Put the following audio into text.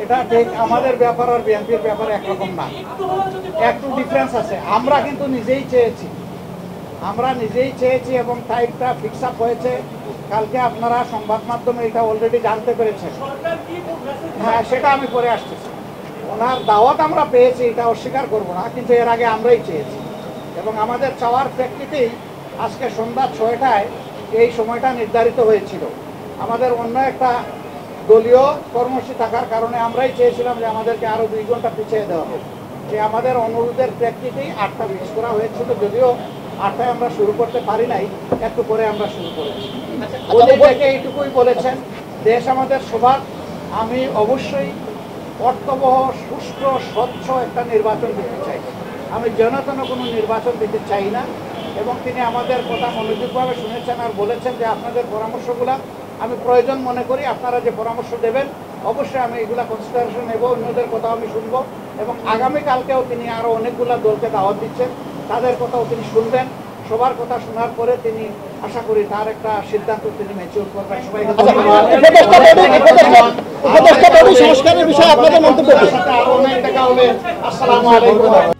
এটা ঠিক আমাদের ব্যাপার আর বিএনপির ব্যাপারে একরকম না, একটু ডিফারেন্স আছে। আমরা কিন্তু নিজেই চেয়েছি এবং টাইমটা ফিক্স আপ হয়েছে। কালকে আপনারা সংবাদ মাধ্যমে এটা অলরেডি জানতে পেরেছেন। হ্যাঁ, সেটা আমি পরে আসতেছি। ওনার দাওয়াত আমরা পেয়েছি, এটা অস্বীকার করবো না, কিন্তু এর আগে আমরাই চেয়েছি এবং আমাদের চাওয়ার প্রেক্ষিতেই আজকে সন্ধ্যা 6টায় এই সময়টা নির্ধারিত হয়েছিল। আমাদের অন্য একটা দলীয় কর্মসূচি থাকার কারণে আমরাই চেয়েছিলাম যে আমাদেরকে আরও 2 ঘন্টা পিছিয়ে দেওয়া হোক। যে আমাদের অনুরোধের প্রেক্ষিতেই 8টা ফিক্স করা হয়েছিল, যদিও 8টায় আমরা শুরু করতে পারি নাই, একটু পরে আমরা শুরু করেছি। এইটুকুই বলেছেন, দেশ আমাদের সবার। আমি অবশ্যই অর্থবহ, সুষ্ঠু, স্বচ্ছ একটা নির্বাচন দিতে চাই। আমি জনতন কোনো নির্বাচন দিতে চাই না। এবং তিনি আমাদের কথা মনোযোগভাবে শুনেছেন আর বলেছেন যে আপনাদের পরামর্শগুলো আমি প্রয়োজন মনে করি। আপনারা যে পরামর্শ দেবেন অবশ্যই আমি এগুলা কনসিডারেশন নেব, অন্যদের কথাও আমি শুনবো এবং আগামীকালকেও তিনি আরও অনেকগুলো দলকে দাওয়াত দিচ্ছেন, তাদের কথাও তিনি শুনবেন। সবার কথা শোনার পরে তিনি আশা করি তার একটা সিদ্ধান্ত তিনি ম্যাচিউর করবেন। সবাই সংস্কারের বিষয়ে আপনাদের মন্তব্য। আসসালামু আলাইকুম।